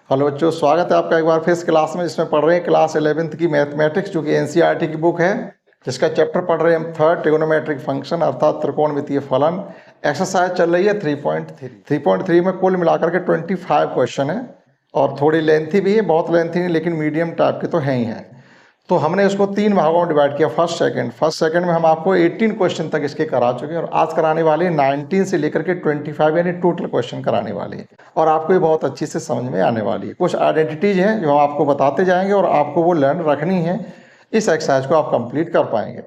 Hello बच्चों, स्वागत है आपका एक बार फिर इस क्लास में, जिसमें पढ़ रहे हैं क्लास 11th की मैथमेटिक्स, जो कि एनसीईआरटी की बुक है, जिसका चैप्टर पढ़ रहे हैं हम थर्ड ट्रिगोनोमेट्रिक फंक्शन अर्थात त्रिकोणमितीय फलन। एक्सरसाइज चल रही है 3.3 में कुल मिलाकर के 25 क्वेश्चन है और थोड़ी लेंथी भी है, बहुत लेंथी नहीं लेकिन मीडियम टाइप के तो हैं ही हैं। तो हमने इसको 3 भागों में डिवाइड किया। फर्स्ट सेकंड में हम आपको 18 क्वेश्चन तक इसके करा चुके हैं और आज कराने वाले हैं 19 से लेकर के 25 यानी टोटल क्वेश्चन कराने वाले हैं और आपको ये बहुत अच्छी से समझ में आने वाली है। कुछ आइडेंटिटीज हैं जो हम आपको बताते जाएंगे और आपको वो लर्न रखनी है, इस एक्सरसाइज को आप कंप्लीट कर पाएंगे।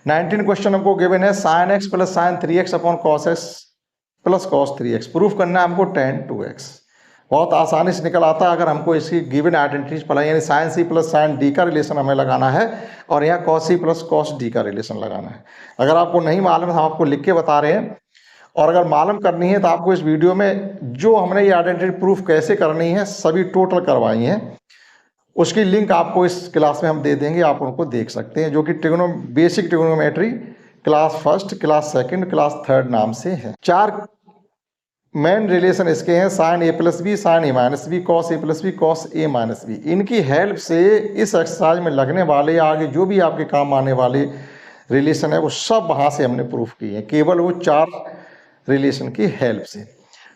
19 क्वेश्चन हमको गिवन है sin x plus sign 3x upon cos x plus cos 3x। Proof करना है हमको tan 2x। बहुत आसानी से निकल आता है अगर हमको इसकी गिवन आइडेंटिटीज पता, यानी sine C plus sine D का रिलेशन हमें लगाना है और यहाँ cos C plus cos D का रिलेशन लगाना है। अगर आपको नहीं मालूम है हम आपको लिख के बता रहे हैं, और अगर मालूम करनी है तो आपको इस वीडियो में जो हमने ये आइडेंटिटी प्रूफ कैसे करनी है सभी टोटल करवाई हैं, उसकी लिंक आपको इस क्लास में हम दे देंगे, आप उनको देख सकते हैं, जो कि basic trigonometry class first, class second, class third नाम से है। 4 मेन रिलेशन इसके हैं, sign A plus B, sign A minus B, cos A plus B, cos A minus B. इनकी हेल्प से इस एक्सरसाइज में लगने वाले आगे जो भी आपके काम आने वाले रिलेशन है वो सब वहाँ से हमने प्रूफ किए हैं, केवल वो 4 रिलेशन की हेल्प से।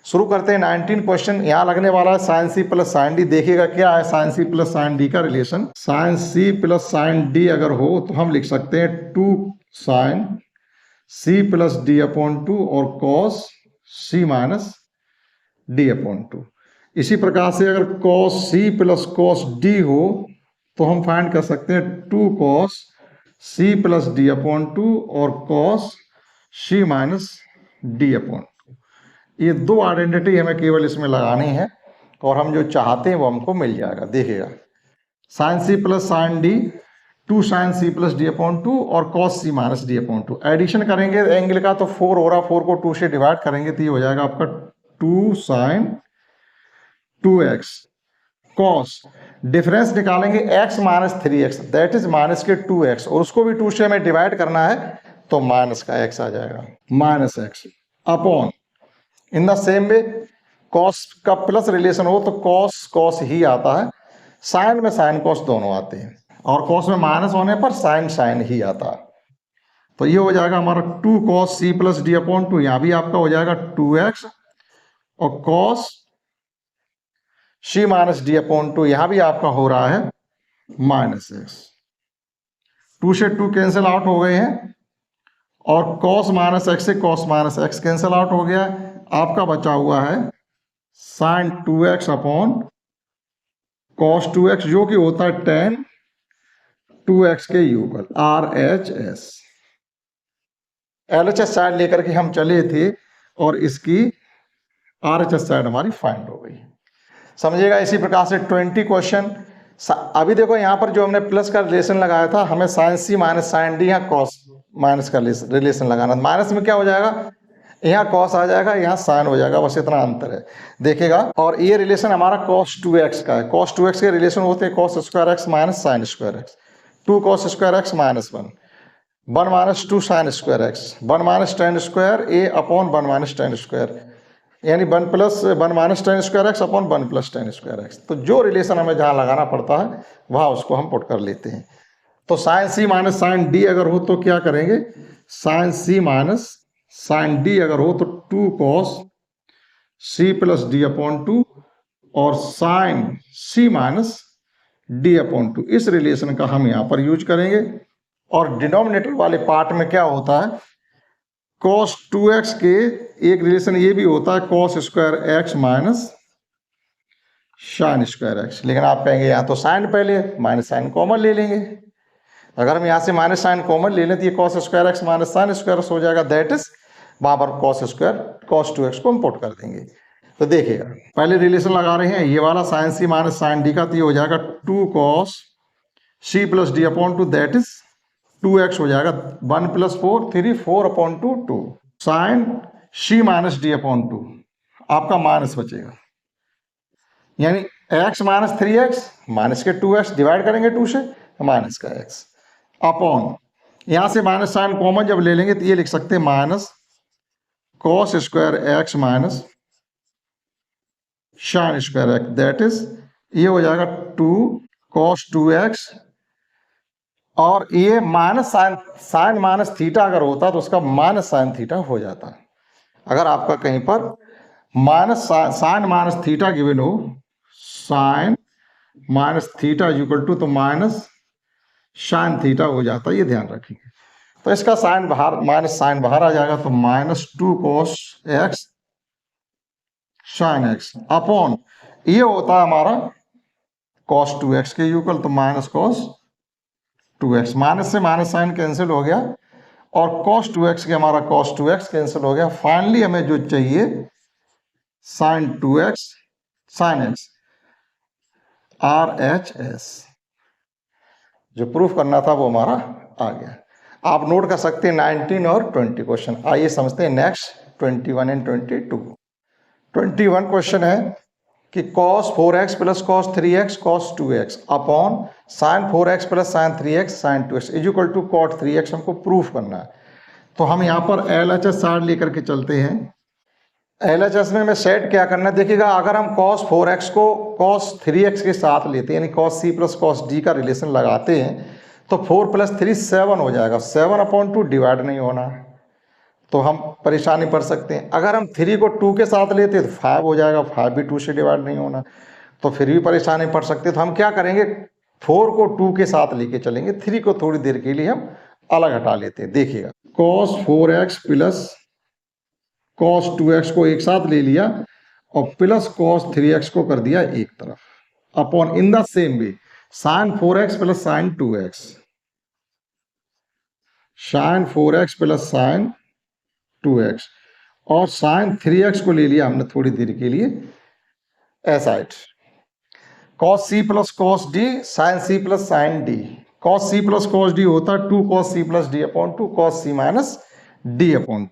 शुरू करते हैं 19 क्वेश्चन। यहाँ लगने वाला है sine C plus sine D. देखिएगा क्या है sine C plus sine D का relation. Sine C plus sine D अगर हो तो हम लिख सकते हैं 2 sine C plus D upon 2 और cos C minus D upon 2। इसी प्रकार से अगर cos C plus cos D हो तो हम फाइंड कर सकते हैं 2 cos C plus D upon 2 और cos C minus D upon 2। ये 2 आइडेंटिटी हमें केवल इसमें लगानी है और हम जो चाहते हैं वो हमको मिल जाएगा। देखिएगा sine C plus sine D, 2 sine C plus D upon 2 और cos C minus D upon 2। Addition करेंगे एंगल का तो 4 हो रहा, 4 को 2 से डिवाइड करेंगे तो ये हो जाएगा आपका 2 साइन 2x कॉस, डिफरेंस निकालेंगे x minus 3x that is minus के 2x और उसको भी 2 से हमें डिवाइड करना है तो माइनस का x आ जाएगा, minus x upon. In the same way cos का प्लस रिलेशन हो तो कॉस कॉस ही आता है, साइन में साइन कॉस दोनों आते हैं और कॉस में माइनस होने पर साइन साइन ही आता है। तो ये हो जाएगा हमारा 2 cos C plus D upon 2। यहां भी आपका हो जाएगा 2x और cos C minus D upon 2 यहां भी आपका हो रहा है माइनस x। 2 से 2 कैंसिल आउट हो गए हैं और कॉस माइनस एक्स से cos minus x cancel out हो गया। आपका बचा हुआ है sine 2x upon cos 2x जो कि होता है tan 2x के यूगल RHS। LHS साइड लेकर के हम चले थे और इसकी RHS साइड हमारी फाइंड हो गई। समझिएगा इसी प्रकार से 20 क्वेश्चन। अभी देखो यहाँ पर जो हमने प्लस का रिलेशन लगाया था, हमें sign C minus sine D, यहाँ कॉस माइनस का रिलेशन लगाना। माइनस में क्या हो जाएगा, यहाँ कॉस आ जाएगा, यहाँ साइन हो जाएगा, बस इतना अंतर है। देखिएगा और ये रिलेशन हमारा cos 2x का है। cos 2x के रिलेशन होते हैं cos square x minus sine square x। 2 cos square x minus 1 minus 2 sine square x, 1 minus tan square a upon 1 minus tan square, यानी 1 minus tan square x upon 1 plus ten square x। तो जो relation हमें जहाँ लगाना पड़ता है वहाँ उसको हम पुट कर लेते हैं। तो sine C minus sine D अगर हो तो क्या करेंगे, sine C minus sine D अगर हो तो 2 cos C plus D upon 2 और sine C minus D upon 2। इस रिलेशन का हम यहाँ पर यूज करेंगे। और डिनोमिनेटर वाले पार्ट में क्या होता है, cos 2x के एक रिलेशन ये भी होता है cos square x minus sine square x। लेकिन आप कहेंगे यहाँ तो साइन पहले, माइनस साइन कॉमन ले लेंगे। अगर हम यहाँ से माइनस साइन कॉमन ले लें तो ये cos square x minus sine square हो जाएगा, दैट इज वहां पर cos स्क्वायर cos 2x को हम पुट कर देंगे। तो देखिएगा पहले रिलेशन लगा रहे हैं ये वाला sine C minus sine D का, तो ये हो जाएगा 2 cos C plus D upon 2 that is 2x हो जाएगा, 1 plus 4 3 4 upon 2 2 sine C minus D upon 2 आपका माइनस बचेगा, यानी x माइनस 3x माइनस के 2x डिवाइड करेंगे 2 से माइनस का x अपॉन, यहां से माइनस साइन कॉमन जब ले लेंगे तो ये लिख सकते हैं minus cos square x minus sine square x that is ये हो जाएगा 2 cos 2x, और ये माइनस साइन माइनस थीटा अगर होता तो उसका माइनस साइन थीटा हो जाता। अगर आपका कहीं पर minus sine minus theta given हो, sine minus theta equal to, तो माइनस साइन थीटा हो जाता, ये ध्यान रखिए। तो इसका साइन बाहर, माइनस साइन बाहर आ जाएगा, तो -2 cos x sine x upon ये होता है हमारा cos 2x के इक्वल, तो माइनस cos 2x, माइनस से माइनस साइन कैंसिल हो गया, और cos 2x के हमारा cos 2x कैंसिल हो गया। फाइनली हमें जो चाहिए sin 2x sin x, RHS जो प्रूफ करना था वो हमारा आ गया। आप नोट कर सकते हैं 19 और 20 क्वेश्चन। आइए समझते हैं नेक्स्ट 21 एंड 22। 21 क्वेश्चन है कि cos 4x plus cos 3x cos 2x upon sin 4x plus sin 3x sin 2x is equal to cot 3x हमको प्रूफ करना है। तो हम यहाँ पर LHS चार्ट लेकर के चलते हैं। LHS में हमें सेट क्या करना है, देखिएगा अगर हम cos 4x को cos 3x के साथ लेते हैं, यानी cos c plus cos d का रिलेशन लगाते हैं, तो 4 प्लस 3 7 हो जाएगा। 7/2 डिवाइड नहीं होना, तो हम परेशानी पड़ सकते हैं। अगर हम 3 को 2 के साथ लेते हैं तो 5 हो जाएगा, 5 भी 2 से डिवाइड नहीं होना, तो फिर भी परेशानी पड़ सकती है। तो हम क्या करेंगे, 4 को 2 के साथ लेके चलेंगे, 3 को थोड़ी देर के लिए हम अलग हटा लेते हैं। देखिएगा cos 4x plus cos 2x को एक साथ ले लिया, और प्लस cos 3x को कर दिया एक तरफ, upon in the same way sin 4x plus sin 2x, sin 4x plus sin 2x, और sin 3x को ले लिया हमने थोड़ी देर के लिए aside. cos c plus cos d sin c plus sin d, cos c plus cos d होता 2 cos c plus d upon 2 cos c minus d upon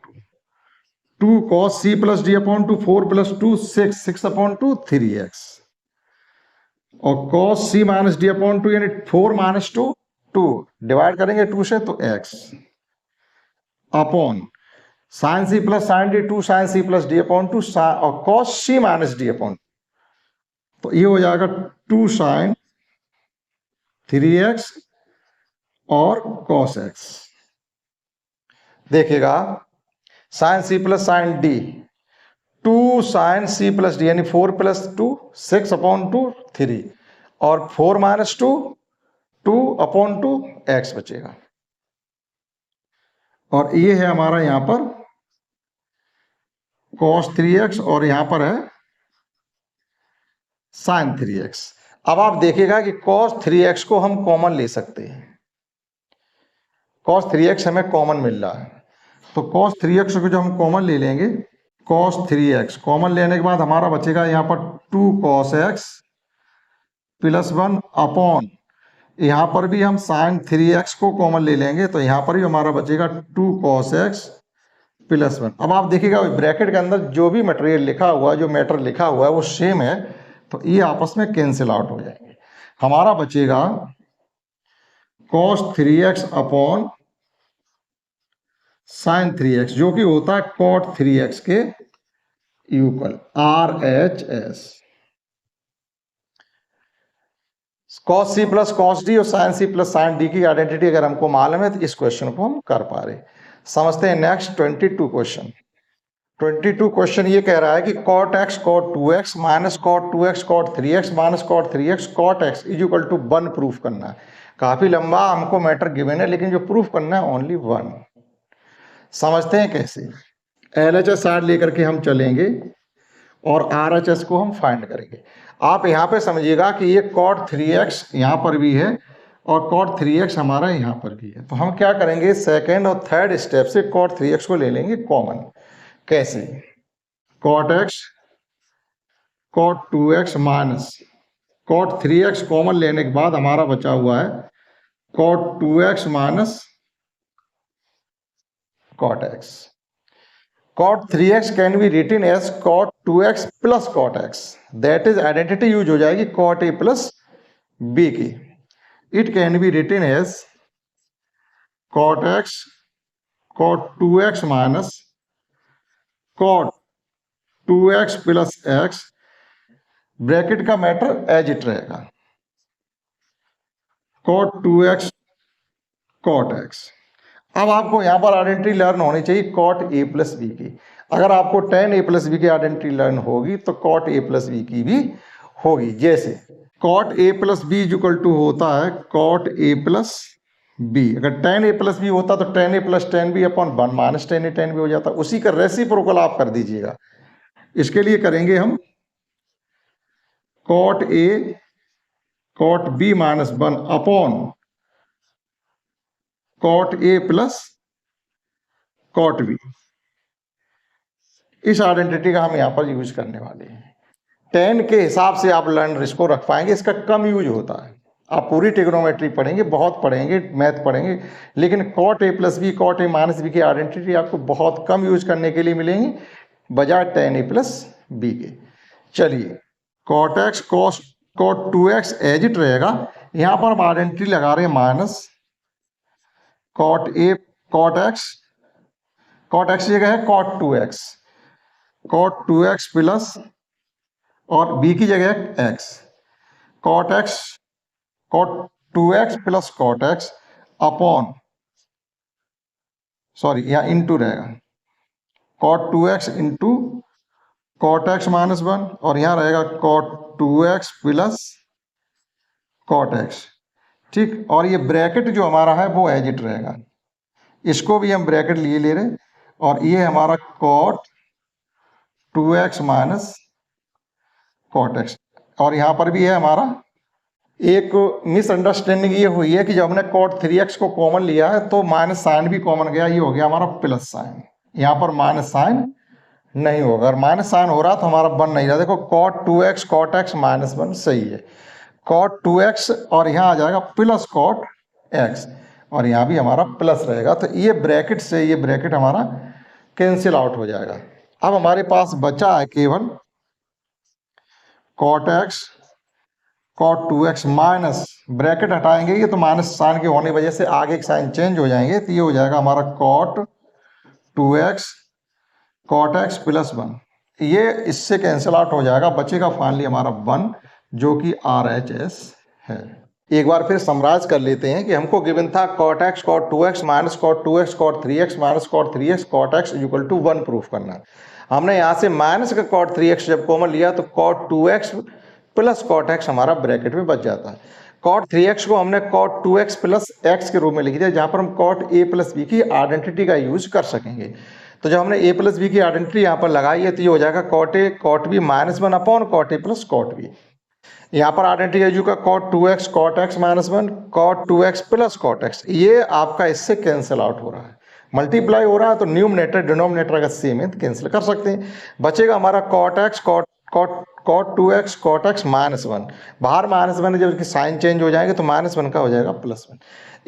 2 cos c plus d upon 2 4 plus 2 6 upon 2 3x, और cos c minus d upon 2 यानी 4 minus 2 2 divide करेंगे 2 से तो x, upon sin c plus sin d 2 sin c plus d upon 2 और cos c minus d upon, तो ये हो जाएगा 2 sin 3x और cos x। देखिएगा sin c plus sin d 2 sin c plus d यानी 4 प्लस 2 6 अपॉन 2 3, और 4 minus 2 2 upon 2 x बचेगा, और ये है हमारा यहाँ पर cos 3x और यहाँ पर है sin 3x। अब आप देखिएगा कि cos 3x को हम कॉमन ले सकते हैं, cos 3x हमें कॉमन मिल रहा है, तो cos 3x को जो हम कॉमन ले लेंगे, cos 3x कॉमन लेने के बाद हमारा बचेगा यहाँ पर 2 cos x प्लस 1 अपॉन, यहाँ पर भी हम sin 3x को कॉमन ले लेंगे, तो यहाँ पर भी हमारा बचेगा 2 cos x प्लस 1। अब आप देखिएगा ब्रैकेट के अंदर जो भी मटेरियल लिखा हुआ है, जो मैटर लिखा हुआ है वो सेम है, तो ये आपस में कैंसिल आउट हो जाएंगे। हमारा बचेगा cos 3x upon sin 3x जो कि होता है cot 3x के equal, RHS। cos c plus cos d और sin c plus sin d की आइडेंटिटी अगर हमको मालूम है तो इस क्वेश्चन को हम कर पा रहे। समझते हैं नेक्स्ट 22 क्वेश्चन। 22 क्वेश्चन ये कह रहा है कि cot x cot 2x minus cot 2x cot 3x minus cot 3x cot x is equal to 1 proof करना है। काफी लंबा हमको मैटर गिवन है, लेकिन जो प्रूफ करना है ओनली 1। समझते हैं कैसे। LHS चार्ट लेकर के हम चलेंगे और RHS को हम फाइंड करेंगे। आप यहाँ पे समझिएगा कि ये cot 3x यहाँ पर भी है और cot 3x हमारा यहाँ पर भी है, तो हम क्या करेंगे, सेकेंड और थर्ड स्टेप से cot 3x को ले लेंगे कॉमन। कैसे, cot x cot 2x minus cot 3x common लेने के बाद हमारा बचा हुआ है cot 2x minus cot x। cot 3x can be written as cot 2x plus cot x, that is identity use हो जाएगी cot a plus b की। It can be written as cot x cot 2x minus cot 2x plus x bracket का matter as it रहेगा, cot 2x cot x। अब आपको यहां पर identity learn होनी चाहिए cot a प्लस बी की। अगर आपको tan a प्लस बी की आइडेंटिटी लर्न होगी तो cot a प्लस बी की भी होगी। जैसे cot a plus B equal to होता है cot a प्लस बी। अगर tan a प्लस बी होता तो tan a plus tan b upon 1 minus tan a tan b हो जाता। उसी का रेसिप्रोकल आप कर दीजिएगा। इसके लिए करेंगे हम cot a cot b minus 1 upon cot a plus cot b। इस आइडेंटिटी का हम यहां पर यूज करने वाले हैं। tan के हिसाब से आप लर्न इसको रख पाएंगे, इसका कम यूज होता है। आप पूरी ट्रिग्नोमेट्री पढ़ेंगे, बहुत पढ़ेंगे, मैथ पढ़ेंगे, लेकिन cot a plus B cot a minus B की आइडेंटिटी आपको बहुत कम यूज करने के लिए मिलेंगी बजाय tan a प्लस बी के। चलिए cot x cot 2x as it रहेगा। यहां पर हम आइडेंटिटी लगा रहे हैं minus cot a cot x की जगह है cot 2x cot 2x plus और b की जगह x cot 2x plus cot x upon sorry यहाँ इंटू रहेगा cot 2x into cot x minus 1 और यहाँ रहेगा cot 2x plus cot x। ठीक, और ये ब्रैकेट जो हमारा है वो एज इट रहेगा। इसको भी हम ब्रैकेट लिए ले रहे और ये हमारा cot 2x minus cot x और यहाँ पर भी है हमारा। एक मिसअंडरस्टैंडिंग ये हुई है कि जब हमने cot 3x को कॉमन लिया है तो माइनस साइन भी कॉमन गया, ये हो गया हमारा प्लस साइन। यहाँ पर माइनस साइन नहीं होगा, अगर माइनस साइन हो रहा तो हमारा 1 नहीं रहा। देखो cot 2x cot x minus 1 सही है, cot 2x और यहाँ आ जाएगा प्लस cot x और यहाँ भी हमारा प्लस रहेगा। तो ये ब्रैकेट से ये ब्रैकेट हमारा कैंसिल आउट हो जाएगा। अब हमारे पास बचा है केवल cot x cot 2x minus bracket हटाएंगे ये तो माइनस साइन के होने की वजह से आगे के साइन चेंज हो जाएंगे, तो ये हो जाएगा हमारा cot 2x cot x plus 1। ये इससे कैंसिल आउट हो जाएगा, बचेगा फाइनली हमारा 1 जो कि RHS है। एक बार फिर समराइज कर लेते हैं कि हमको गिवन था cot x cot 2x minus cot 2x cot 3x minus cot 3x cot x equal to 1 proof करना। हमने यहाँ से माइनस का cot 3x जब कॉमन लिया तो cot 2x plus cot x हमारा ब्रैकेट में बच जाता है। cot 3x को हमने cot 2x प्लस x के रूप में लिख दिया, जहाँ पर हम cot a प्लस b की आइडेंटिटी का यूज कर सकेंगे। तो जब हमने a प्लस बी की आइडेंटिटी यहाँ पर लगाई है तो ये हो जाएगा cot a cot b minus 1 upon cot a plus cot b। यहाँ पर आइडेंटिटी है जो का cot 2x cot x minus 1 cot 2x plus cot x, ये आपका इससे कैंसिल आउट हो रहा है, मल्टीप्लाई हो रहा है तो न्यूमरेटर डिनोमिनेटर अगर सेम है तो कैंसिल कर सकते हैं। बचेगा हमारा cot x cot 2x cot x minus 1, बाहर माइनस 1 जब इसके साइन चेंज हो जाएंगे तो माइनस 1 का हो जाएगा प्लस 1।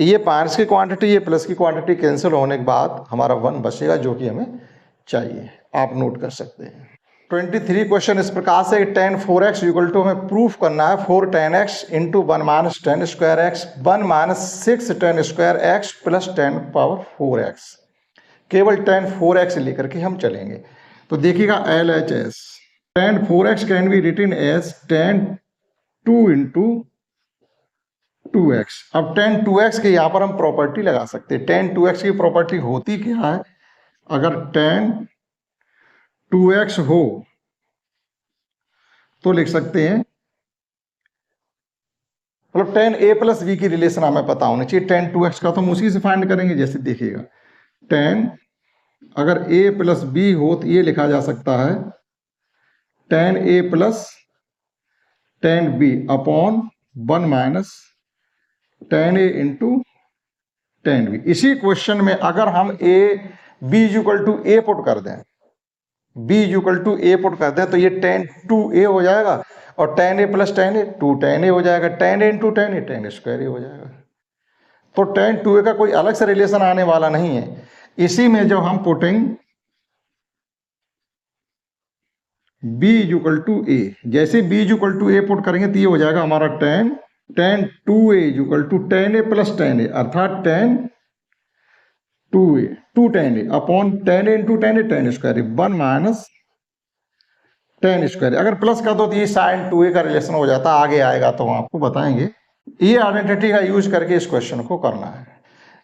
ये माइनस की क्वांटिटी ये प्लस की क्वांटिटी कैंसिल होने के बाद हमारा 1 बचेगा जो कि हमें चाहिए, आप नोट कर सकते हैं। 23 क्वेश्चन इस प्रकार से tan 4x इक्वल टू हमें प्रूफ करना है 4 tan x into 1 minus tan square x 1 minus 6 tan square x plus tan power 4x। केवल tan 4x लेकर के हम चलेंगे। तो देखिएगा LHS tan 4x can be written as tan 2 into 2x। अब tan 2x के यहाँ पर हम प्रॉपर्टी लगा सकते हैं। tan 2x की प्रॉपर्टी होती क्या है, अगर tan 2x हो तो लिख सकते हैं मतलब tan a प्लस b की रिलेशन हमें पता होनी चाहिए। tan 2x का तो हम उसी से फाइंड करेंगे। जैसे देखिएगा tan अगर a प्लस b हो तो ये लिखा जा सकता है tan a plus tan b upon 1 minus tan a into tan b। इसी क्वेश्चन में अगर हम a b equal to a put कर दें, b equal to a put कर दें तो ये tan 2a हो जाएगा और tan a plus tan a 2 tan a हो जाएगा, tan a into tan a tan square a हो जाएगा। तो tan 2a का कोई अलग से रिलेशन आने वाला नहीं है। इसी में जब हम putting b equal to a, जैसे b equal to a put करेंगे तो ये हो जाएगा हमारा tan 2a equal to tan a plus tan a अर्थात tan 2 tan a upon tan a into tan a tan square 1 minus tan square, अगर plus कर दो तो ये साइन 2a का रिलेशन हो जाता, आगे आएगा तो हम आपको बताएंगे। ये आइडेंटिटी का यूज करके इस क्वेश्चन को करना है।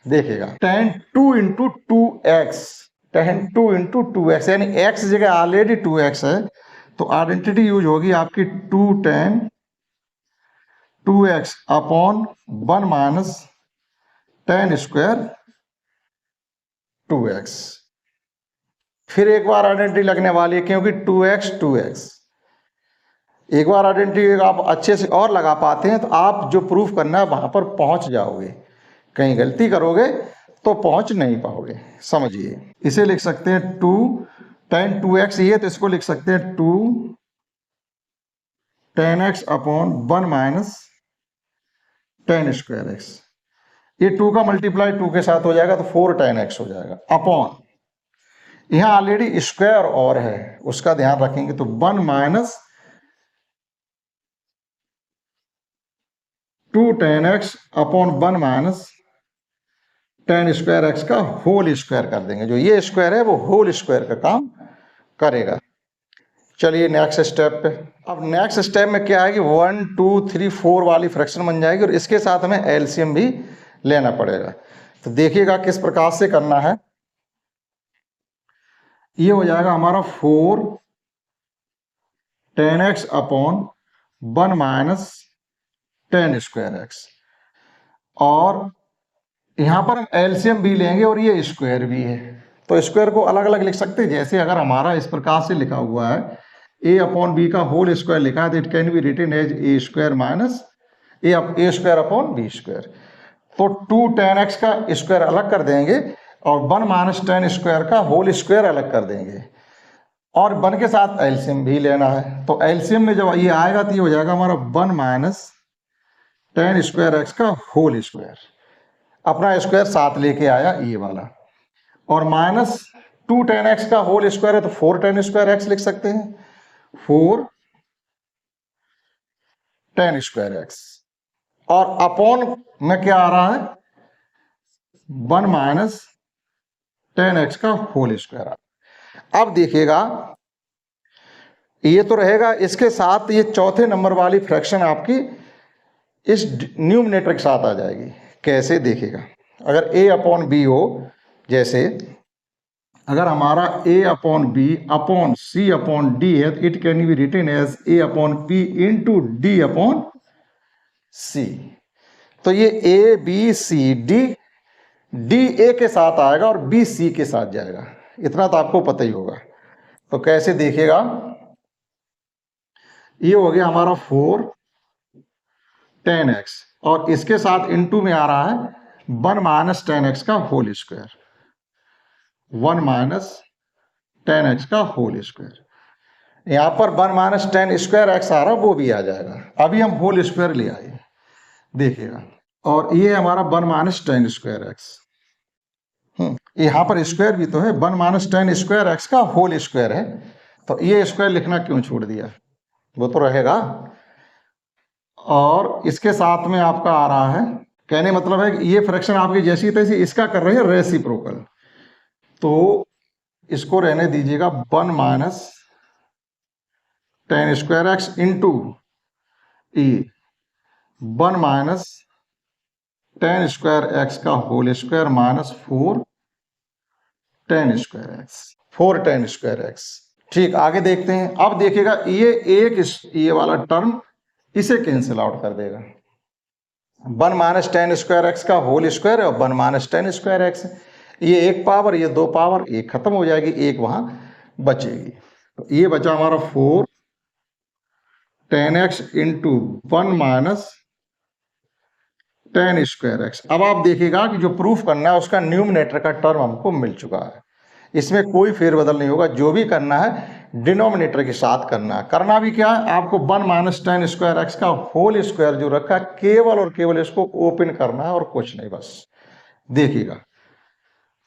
देखिएगा tan 2 into 2x, tan 2 into 2x यानी x जगह ऑलरेडी 2x है, तो आइडेंटिटी यूज होगी आपकी 2 tan 2x upon 1 minus tan square 2x। फिर एक बार आइडेंटिटी लगने वाली है क्योंकि 2x 2x, एक बार आइडेंटिटी आप अच्छे से और लगा पाते हैं तो आप जो प्रूफ करना है वहां पर पहुंच जाओगे। कहीं गलती करोगे तो पहुंच नहीं पाओगे। समझिए, इसे लिख सकते हैं 2 tan 2x, ये तो इसको लिख सकते हैं 2 tan x upon 1 minus tan square x। ये 2 का मल्टीप्लाई 2 के साथ हो जाएगा तो 4 tan x हो जाएगा, अपॉन यहां ऑलरेडी स्क्वायर और है उसका ध्यान रखेंगे, तो 1 minus 2 tan x upon 1 minus tan square x का होल स्क्वायर कर देंगे। जो ये स्क्वायर है वो होल स्क्वायर का काम करेगा। चलिए नेक्स्ट स्टेप पे। अब नेक्स्ट स्टेप में क्या है कि 1 2 3 4 वाली फ्रैक्शन बन जाएगी और इसके साथ हमें एलसीएम भी लेना पड़ेगा। तो देखिएगा किस प्रकार से करना है। ये हो जाएगा हमारा 4 tan x upon 1 minus tan square x, और यहां पर हम एलसीएम भी लेंगे और ये स्क्वायर भी है, तो स्क्वायर को अलग अलग लिख सकते हैं। जैसे अगर हमारा इस प्रकार से लिखा हुआ है a अपॉन बी का होल स्क्वायर लिखा है तो it can be written as a square minus a square upon b square. तो 2 tan x का स्क्वायर अलग कर देंगे और 1 माइनस tan स्क्वायर का होल स्क्वायर अलग कर देंगे, और 1 के साथ एलसीएम भी लेना है। तो एलसीएम में जब ये आएगा तो ये हो जाएगा हमारा 1 माइनस tan स्क्वायर x का होल स्क्वायर, अपना स्क्वायर साथ लेके आया ये वाला, और माइनस 2 tan x का होल स्क्वायर है तो 4 tan स्क्वायर x लिख सकते हैं, 4 tan स्क्वायर x, और अपॉन में क्या आ रहा है 1 माइनस tan x का होल स्क्वायर। अब देखिएगा ये तो रहेगा, इसके साथ ये चौथे नंबर वाली फ्रैक्शन आपकी इस न्यूमरेटर के साथ आ जाएगी। कैसे देखिएगा, अगर a अपॉन बी हो, जैसे अगर हमारा a upon b upon c upon d है तो it can be written as a upon p into d upon c। तो ये a b c d a के साथ आएगा और b c के साथ जाएगा, इतना तो आपको पता ही होगा। तो कैसे देखिएगा, ये हो गया हमारा 4 tan x और इसके साथ इनटू में आ रहा है 1 माइनस tan x का whole square, 1 minus tan x का होल स्क्वायर। यहां पर 1 माइनस tan स्क्वायर x आ रहा है वो भी आ जाएगा, अभी हम होल स्क्वायर ले आए देखिएगा, और ये हमारा 1 माइनस tan स्क्वायर x, यहां पर स्क्वायर भी तो है, 1 माइनस tan स्क्वायर x का होल स्क्वायर है, तो ये स्क्वायर लिखना क्यों छोड़ दिया, वो तो रहेगा। और इसके साथ में आपका आ रहा है, कहने मतलब है कि ये फ्रैक्शन आपकी जैसी तैसी इसका कर रही है रेसिप्रोकल, तो इसको रहने दीजिएगा 1 minus tan square X into E 1 minus tan square X का whole square minus 4 tan square X, 4 tan square X. ठीक, आगे देखते हैं। अब देखिएगा ये वाला टर्म इसे कैंसिल आउट कर देगा, 1 माइनस tan स्क्वायर एक्स का होल स्क्वायर और 1 माइनस tan स्क्वायर एक्स, ये एक पावर ये दो पावर, एक खत्म हो जाएगी, एक वहां बचेगी। तो ये बचा हमारा 4 tan x into 1 minus tan square x. अब आप देखिएगा कि जो प्रूफ करना है उसका न्यूमरेटर का टर्म हमको मिल चुका है, इसमें कोई फेरबदल नहीं होगा, जो भी करना है डिनोमिनेटर के साथ करना है। करना भी क्या है, आपको 1 माइनस tan स्क्वायर एक्स का होल स्क्वायर जो रखा है केवल और केवल इसको ओपन करना है और कुछ नहीं, बस देखिएगा।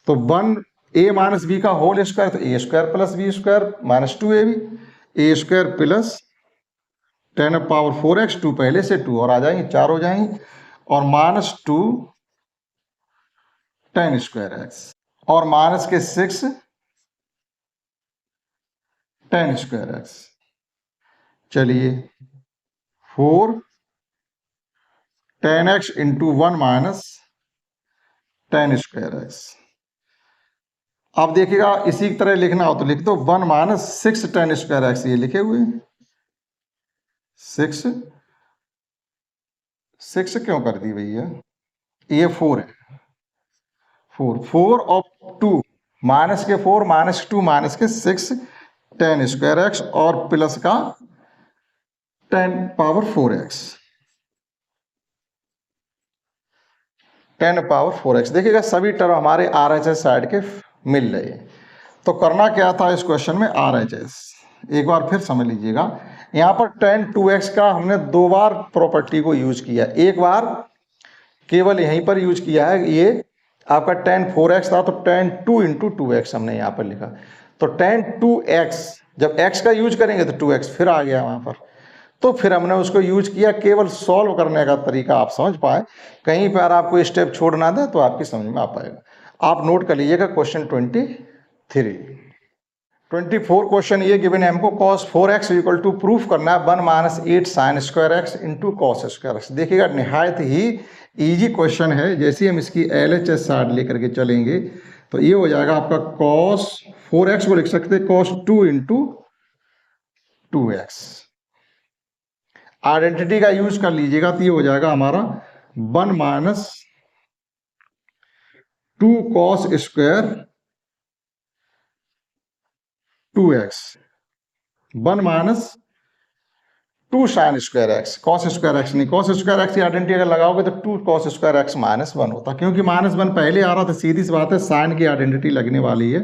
तो 1 a माइनस बी का होल स्क्वायर, तो A square plus B square minus 2ab, A square plus 10 power 4x, 2 पहले से 2 और आ जाएंगे, 4 हो जाएंगे, और माइनस 2 tan स्क्वायर एक्स, और माइनस के 6 tan स्क्वायर एक्स। चलिए 4 10x into 1 minus 10 square x. अब देखिएगा इसी की तरह लिखना हो तो लिख दो 1 माइनस 6 10 स्क्वायर एक्स, ये लिखे हुए 6 क्यों कर दी भैया, ये 4 है, 4 और 2 माइनस के 4 माइनस 2 माइनस के 6 10 स्क्वायर एक्स और प्लस का 10 पावर 4 एक्स, 10 पावर 4 एक्स। देखिएगा सभी टर्म हमारे RHS साइड के मिल रहे हैं। तो करना क्या था इस क्वेश्चन में, RHS एक बार फिर समझ लीजिएगा। यहाँ पर tan 2x का हमने 2 बार प्रॉपर्टी को यूज किया, एक बार केवल यहीं पर यूज किया है, ये आपका tan 4x था तो tan 2 इंटू 2x हमने यहाँ पर लिखा। तो tan 2x जब x का यूज करेंगे तो 2x फिर आ गया वहाँ पर, तो फिर हमने उसको यूज किया। केवल सॉल्व करने का तरीका आप समझ पाए, कहीं पर आपको स्टेप छोड़ना दे तो आपकी समझ में आ पाएगा। आप नोट कर लीजिएगा क्वेश्चन 24 क्वेश्चन ये गिवन है हमको, cos 4x equal to proof करना है 1 minus 8 sine square X into cos square x. देखिएगा निहायत ही इजी क्वेश्चन है। जैसे हम इसकी LHS साइड लेकर के चलेंगे तो ये हो जाएगा आपका cos 4x को लिख सकते हैं cos 2 इंटू 2x। आइडेंटिटी का यूज कर लीजिएगा तो ये हो जाएगा हमारा 1 minus 2 cos square 2x, 1 minus 2 sine square x, cos square x नहीं, कॉस स्क्वायर एक्स की आइडेंटिटी अगर लगाओगे तो 2 कॉस स्क्वायर एक्स माइनस 1 होता, क्योंकि माइनस 1 पहले आ रहा था, सीधी सी बात है साइन की आइडेंटिटी लगने वाली है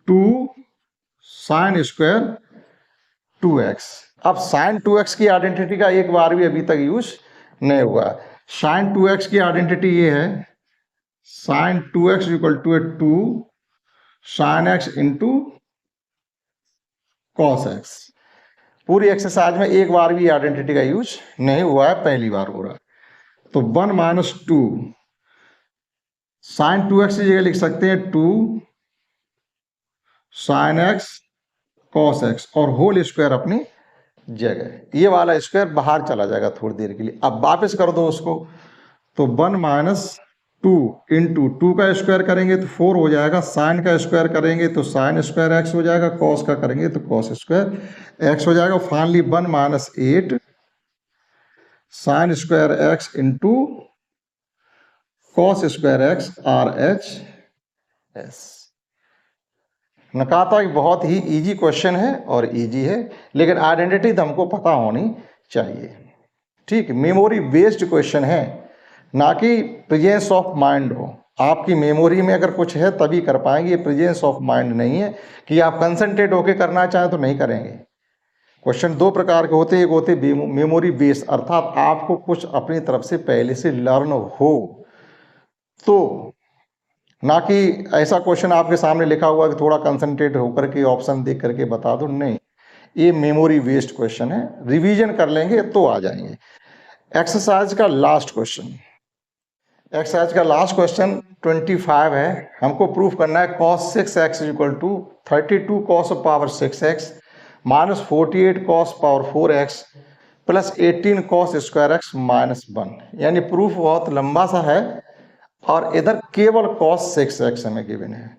2 साइन स्क्वायर 2x। अब साइन 2x की आइडेंटिटी का एक बार भी अभी तक यूज नहीं हुआ। साइन 2x की आइडेंटिटी ये है sine 2x equal to 2 sine x into cos x। पूरी एक्सरसाइज में एक बार भी आइडेंटिटी का यूज नहीं हुआ है, पहली बार हो रहा है। तो 1 माइनस 2 साइन 2x की जगह लिख सकते हैं 2 साइन x कॉस x और होल स्क्वायर अपनी जगह, ये वाला स्क्वायर बाहर चला जाएगा थोड़ी देर के लिए। अब वापस कर दो उसको, तो 1 माइनस 2 इंटू 2 का स्क्वायर करेंगे तो 4 हो जाएगा, साइन का स्क्वायर करेंगे तो साइन स्क्वायर एक्स हो जाएगा, कॉस का करेंगे तो कॉस स्क्वायर एक्स हो जाएगा। Finally 1 minus 8 sine square X into cos square x RHS। न कहा था कि बहुत ही इजी क्वेश्चन है और इजी है, लेकिन आइडेंटिटी तो हमको पता होनी चाहिए। ठीक, मेमोरी बेस्ड क्वेश्चन है, ना कि प्रेजेंस ऑफ माइंड हो। आपकी मेमोरी में अगर कुछ है तभी कर पाएंगे, ये प्रेजेंस ऑफ माइंड नहीं है कि आप कंसंट्रेट होकर करना चाहें तो नहीं करेंगे। क्वेश्चन 2 प्रकार के होते हैं, एक होते मेमोरी बेस्ड, अर्थात आपको कुछ अपनी तरफ से पहले से लर्न हो, तो ना कि ऐसा क्वेश्चन आपके सामने लिखा हुआ कि थोड़ा कंसंट्रेट होकर के ऑप्शन देख करके बता दो, नहीं, ये मेमोरी बेस्ड क्वेश्चन है। रिवीजन कर लेंगे तो आ जाएंगे। एक्सरसाइज का लास्ट क्वेश्चन, एक्सरसाइज का लास्ट क्वेश्चन 25 है। हमको प्रूफ करना है cos 6x equal to 32 cos power 6x minus 48 cos power 4x plus 18 cos square x minus 1। यानी प्रूफ बहुत लंबा सा है और इधर केवल cos 6x हमें गिवन है।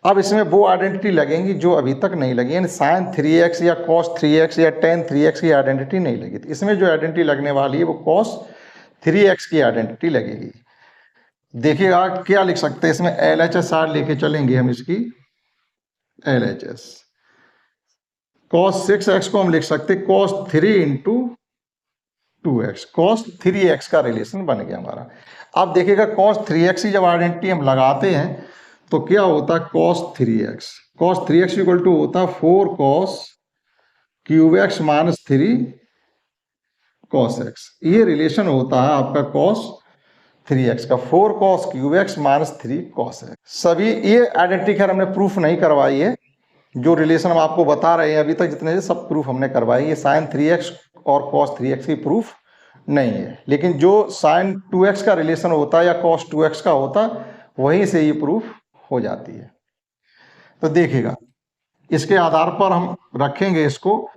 अब इसमें वो आइडेंटिटी लगेंगी जो अभी तक नहीं लगी, यानी sin 3x या cos 3x या tan 3x की आइडेंटिटी नहीं लगी। तो इसमें जो आइडेंटिटी लगने वाली है वो cos 3x की आइडेंटिटी लगेगी। देखिएगा क्या लिख सकते हैं इसमें, LHS साइड लेके चलेंगे हम इसकी LHS। cos 6x को हम लिख सकते हैं cos 3 into 2x, cos 3x का रिलेशन बन गया हमारा। अब देखिएगा cos 3x की जब आइडेंटिटी हम लगाते हैं तो क्या होता है cos 3x, cos 3x equal to होता है 4 cos cube x minus 3 cos x। ये रिलेशन होता है आपका cos 3x का, 4 cos cube x minus 3 cos x। सभी ये आइडेंटिटी खैर हमने प्रूफ नहीं करवाई है, जो रिलेशन हम आपको बता रहे हैं अभी तक जितने सब प्रूफ हमने करवाई है। sin 3x और cos 3x की प्रूफ नहीं है, लेकिन जो sin 2x का रिलेशन होता है या cos 2x का होता है वहीं से ये प्रूफ हो जाती है। तो देखिएगा इसके आधार पर हम रखेंगे इसको,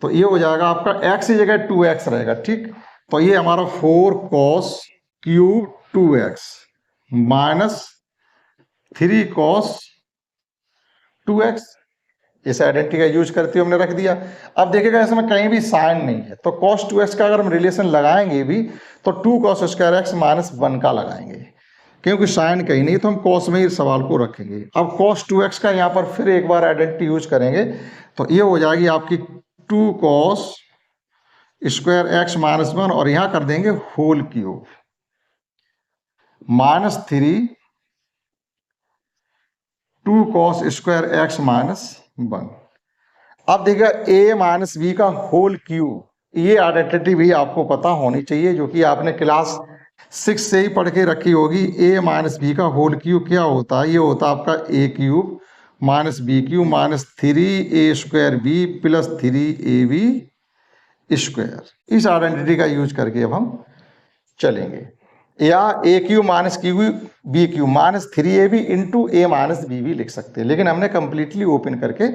तो ये हो जाएगा आपका x की जगह 2x रहेगा, ठीक। तो ये हमारा 4 cos cube 2x minus 3 cos 2x, इस आइडेंटिटी का यूज करते हुए हमने रख दिया। अब देखिएगा इसमें कहीं भी साइन नहीं है, तो cos 2x का अगर हम रिलेशन लगाएंगे भी तो 2 cos स्क्वायर x माइनस 1 का लगाएंगे, क्योंकि साइन कहीं नहीं, तो हम cos में ही सवाल को रखेंगे। अब cos 2x का यहाँ पर फिर एक बार आइडेंटिटी यूज करेंगे, तो ये हो जाएगी आपकी 2 cos स्क्वायर x माइनस 1 और यहाँ कर देंगे whole cube minus 3 2 cos square x minus 1। अब देखिएगा a माइनस बी का होल क्यूब, ये आइडेंटिटी भी आपको पता होनी चाहिए, जो कि आपने क्लास 6 से ही पढ़ के रखी होगी। a माइनस बी का होल क्यूब क्या होता है? ये होता है आपका a cube minus b cube minus 3a square b plus 3ab square. इस आइडेंटिटी का यूज करके अब हम चलेंगे, या a cube minus cube b cube minus 3ab into a minus b भी लिख सकते हैं, लेकिन हमने कंप्लीटली ओपन करके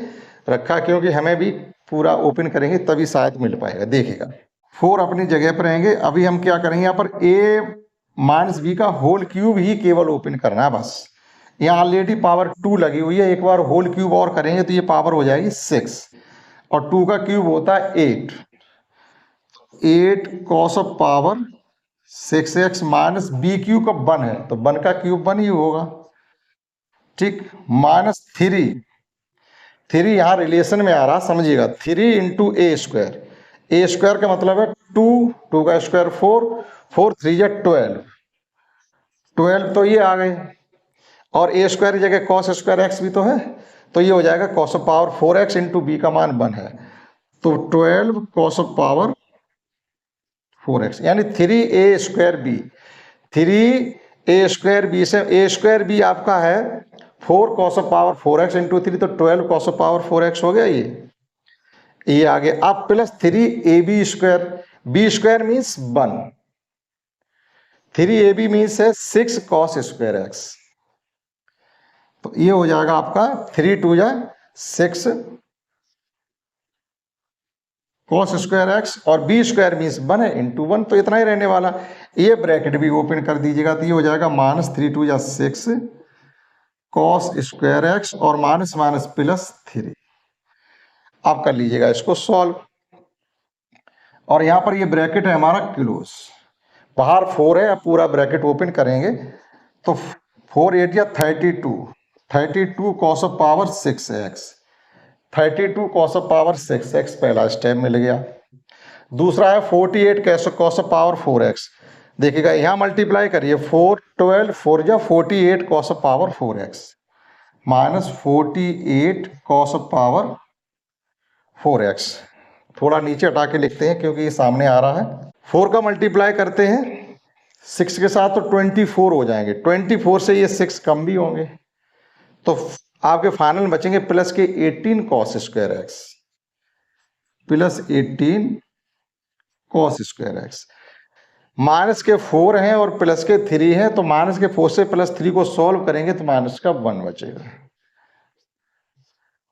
रखा, क्योंकि हमें भी पूरा ओपन करेंगे तभी शायद मिल पाएगा। देखिएगा 4 अपनी जगह पर रहेंगे। अभी हम क्या करेंगे, यहाँ पर a माइनस बी का होल क्यूब ही केवल ओपन करना है बस। यहाँ ऑलरेडी पावर 2 लगी हुई है, एक बार होल क्यूब और करेंगे तो ये पावर हो जाएगी 6 और 2 का क्यूब होता है 8 cos of power 6x minus b cube का 1 है, तो 1 का क्यूब 1 ही होगा, ठीक। माइनस 3 यहाँ रिलेशन में आ रहा, समझिएगा 3 इंटू ए स्क्वायर, ए स्क्वायर का मतलब है 2 का स्क्वायर 4 3 या 12 तो ये आ गए, और ए स्क्वायर की जगह cos स्क्वायर x भी तो है, तो ये हो जाएगा cos of power 4x into b का मान 1 है, तो 12 cos ऑफ पावर 4x यानी 3a square b. 3a square b से a स्क्वायर बी आपका है 4 cos of power 4x into 3, तो 12 cos ऑफ पावर 4x हो गया ये आगे। अब plus 3ab square, b square means 1, 3ab means है 6 cos स्क्वायर x, तो ये हो जाएगा आपका 3 2 या 6 cos स्क्वायर x और बी स्क्वायर मीन्स 1 है इंटू 1, तो इतना ही रहने वाला। ये ब्रैकेट भी ओपन कर दीजिएगा, तो ये हो जाएगा माइनस 3 2 या 6 cos स्क्वायर x और माइनस माइनस प्लस 3। आप कर लीजिएगा इसको सॉल्व, और यहाँ पर ये ब्रैकेट है हमारा क्लोज, बाहर 4 है, अब पूरा ब्रैकेट ओपन करेंगे तो 4 8 या 32 cos of power 6x, 32 cos of power 6x पहला स्टेप मिल गया। दूसरा है 48 cos ऑफ पावर 4x, देखिएगा यहाँ मल्टीप्लाई करिए 4 12 4 या 48 cos of power 4x minus 48 cos of power 4x। थोड़ा नीचे हटा के लिखते हैं क्योंकि ये सामने आ रहा है। 4 का मल्टीप्लाई करते हैं 6 के साथ तो 24 हो जाएंगे, 24 से ये 6 कम भी होंगे, तो आपके फाइनल बचेंगे प्लस के 18 cos square x plus 18 cos square x। Minus के 4 हैं और प्लस के 3 हैं, तो माइनस के 4 से प्लस 3 को सॉल्व करेंगे तो माइनस का 1 बचेगा।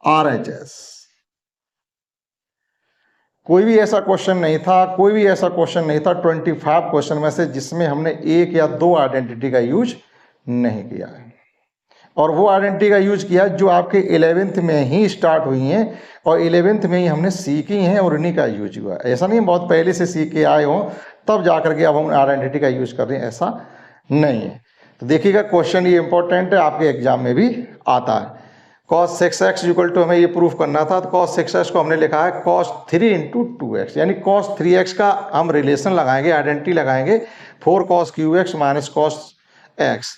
RHS कोई भी ऐसा क्वेश्चन नहीं था, 25 क्वेश्चन में से जिसमें हमने एक या दो आइडेंटिटी का यूज नहीं किया है, और वो आइडेंटिटी का यूज किया जो आपके 11th में ही स्टार्ट हुई हैं और 11th में ही हमने सीखी हैं और उन्हीं का यूज हुआ। ऐसा नहीं बहुत पहले से सीख के आए हों तब जाकर के अब हम आइडेंटिटी का यूज कर रहे हैं, ऐसा नहीं है। तो देखिएगा क्वेश्चन ये इंपॉर्टेंट है, आपके एग्जाम में भी आता है। cos 6x इक्वल टू हमें ये प्रूफ करना था, तो cos 6x को हमने लिखा है cos 3 इंटू 2x, यानी cos 3x का हम रिलेशन लगाएंगे, आइडेंटिटी लगाएंगे 4 cos cube x minus cos x,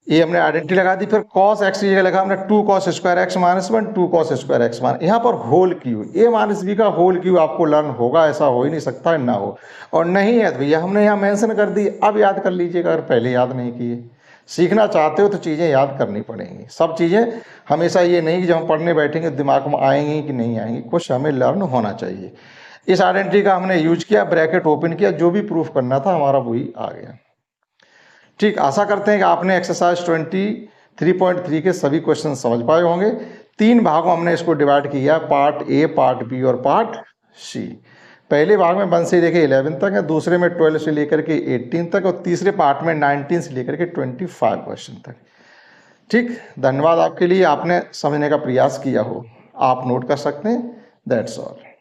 ये हमने आइडेंटिटी लगा दी। फिर cos x की जगह लगा हमने 2 cos square x minus 1 2 cos square x minus, यहाँ पर whole cube, a minus B का होल क्यूब आपको लर्न होगा, ऐसा हो ही नहीं सकता ना हो, और नहीं है तो भैया हमने यहाँ मेंशन कर दी, अब याद कर लीजिएगा अगर पहले याद नहीं किए। सीखना चाहते हो तो चीज़ें याद करनी पड़ेंगी, सब चीज़ें हमेशा ये नहीं कि जब हम पढ़ने बैठेंगे दिमाग में आएंगी कि नहीं आएंगी, कुछ हमें लर्न होना चाहिए। इस आइडेंटिटी का हमने यूज किया, ब्रैकेट ओपन किया, जो भी प्रूफ करना था हमारा वही आ गया। ठीक, आशा करते हैं कि आपने एक्सरसाइज 23.3 के सभी क्वेश्चन समझ पाए होंगे। 3 भागों हमने इसको डिवाइड किया, पार्ट ए, पार्ट बी और पार्ट सी। पहले भाग में 1 से लेकर 11 तक है, दूसरे में 12 से लेकर के 18 तक और तीसरे पार्ट में 19 से लेकर के 25 क्वेश्चन तक। ठीक, धन्यवाद आपके लिए, आपने समझने का प्रयास किया हो। आप नोट कर सकते हैं। That's all.